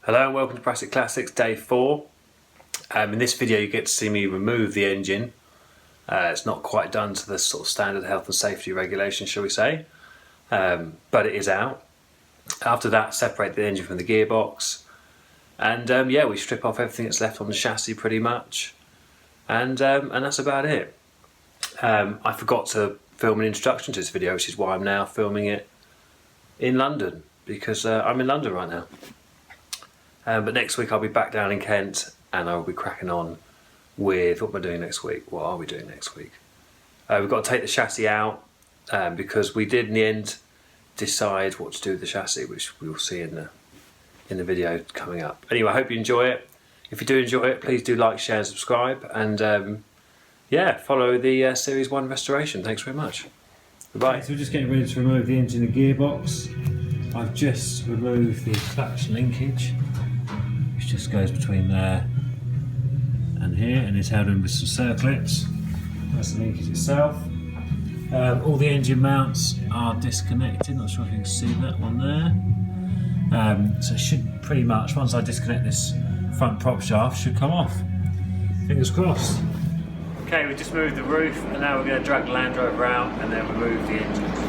Hello and welcome to Plastic Classics Day 4. In this video you get to see me remove the engine. It's not quite done to the sort of standard health and safety regulation, shall we say, but it is out. After that, separate the engine from the gearbox, and yeah, we strip off everything that's left on the chassis pretty much, and that's about it. I forgot to film an introduction to this video, which is why I'm now filming it in London, because I'm in London right now. But next week I'll be back down in Kent and I'll be cracking on with what we're doing next week. What are we doing next week? We've got to take the chassis out because we did in the end decide what to do with the chassis, which we will see in the video coming up. Anyway, I hope you enjoy it. If you do enjoy it, please do like, share and subscribe, and yeah, follow the Series 1 restoration. Thanks very much. Goodbye. So we're just getting ready to remove the engine and gearbox. I've just removed the clutch linkage, which just goes between there and here, and it's held in with some circlets. That's the linkage itself. All the engine mounts are disconnected. Not sure if you can see that one there. So it should pretty much, once I disconnect this front prop shaft, should come off. Fingers crossed. Okay, we just moved the roof, and now we're going to drag the Land Rover out and then remove the engines.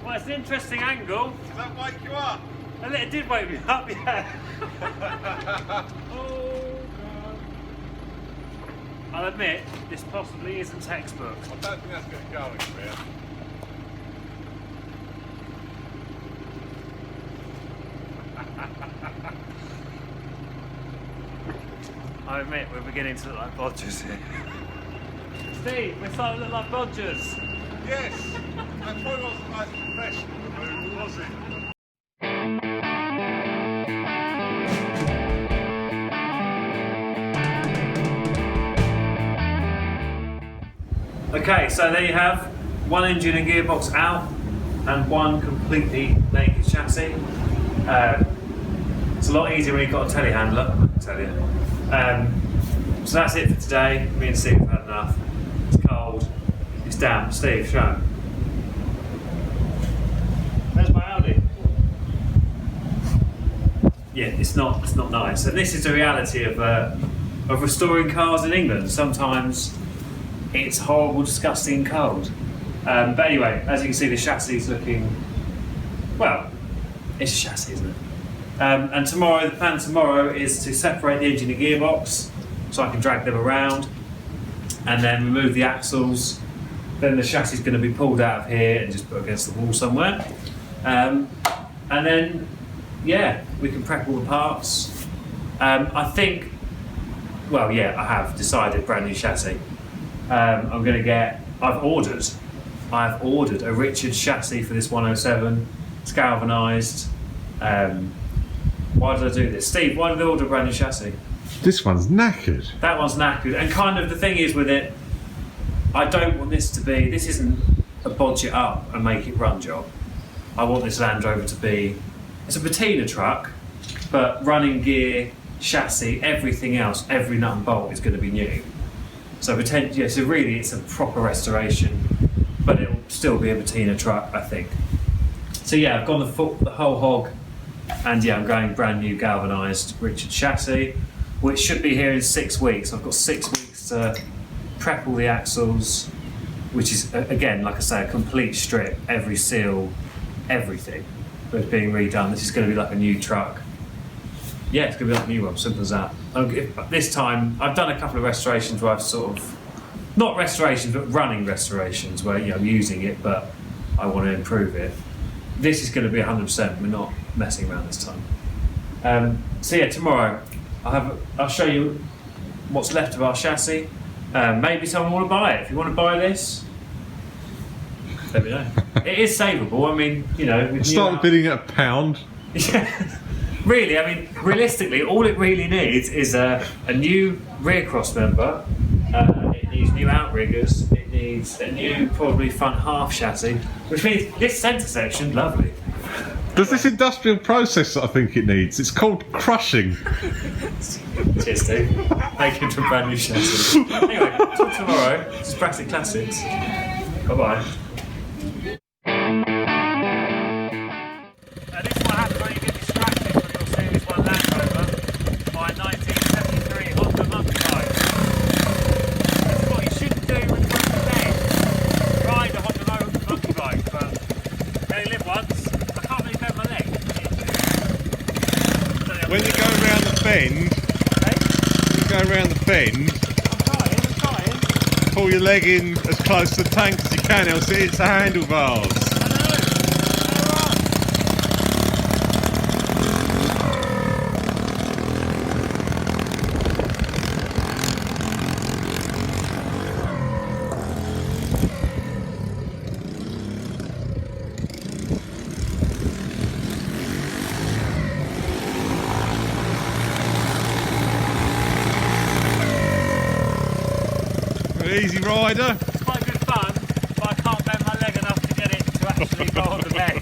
Well, it's an interesting angle. Does that wake you up? And it did wake me up, yeah. Oh, God. I'll admit, this possibly isn't textbook. I don't think that's going to go anywhere. I admit, we're beginning to look like bodgers here. Steve, we're starting to look like bodgers. Yes, that probably wasn't the most professional move, was it? Okay, so there you have one engine and gearbox out and one completely naked chassis. It's a lot easier when you've got a telehandler, I can tell you. So that's it for today. Me and Steve have had enough. It's cold, it's damp. Steve, show 'em. There's my Audi. Yeah, it's not nice. And this is the reality of restoring cars in England. Sometimes it's horrible, disgusting, cold. But anyway, as you can see, the chassis is looking, well, it's a chassis, isn't it? And tomorrow, the plan tomorrow is to separate the engine and gearbox so I can drag them around and then remove the axles. Then the chassis is going to be pulled out of here and just put against the wall somewhere. And then, yeah, we can prep all the parts. I think, well, yeah, I have decided brand new chassis. I'm going to get, I've ordered a Richard chassis for this 107. It's galvanised. Why did I do this? Steve, why did I order a brand new chassis? This one's knackered. That one's knackered. And kind of the thing is with it, I don't want this to be, this isn't a bodge it up and make it run job. I want this Land Rover to be, it's a patina truck, but running gear, chassis, everything else, every nut and bolt is going to be new. So potentially, yeah, so really it's a proper restoration, but it'll still be a patina truck, I think. So yeah, I've gone the whole hog, and yeah, I'm going brand new galvanised Richard chassis, which should be here in 6 weeks. I've got 6 weeks to prep all the axles, which is, again, like I say, a complete strip, every seal, everything that's being redone. This is going to be like a new truck. Yeah, it's going to be like a new one, simple as that. This time, I've done a couple of restorations where I've sort of, not restorations, but running restorations where, you know, I'm using it, but I want to improve it. This is going to be 100%. We're not messing around this time. So yeah, tomorrow I'll show you what's left of our chassis. Maybe someone will buy it. If you want to buy this, Let me know. It is savable. I mean, you know, with Start bidding at £1. Yeah. Really, I mean, realistically, all it really needs is a new rear cross member. It needs new outriggers. It needs a new, probably front half chassis, which means this centre section, lovely. There's this industrial process that I think it needs. It's called crushing. Cheers, Steve. Make it a brand new chassis. Anyway, talk tomorrow. This is Brassic Classics. Bye bye. This is what happens when you get distracted from your Series 1 Land Rover by a 1973 Honda mountain bike. This is what you shouldn't do when you're on bed. Ride a Honda mountain bike, but they live once. I can't really bend my leg. When you go around the bend, I'm trying. pull your leg in as close to the tank as you can, else it hits the handlebars. Easy rider. It's quite good fun, but I can't bend my leg enough to get it to actually go on the bed.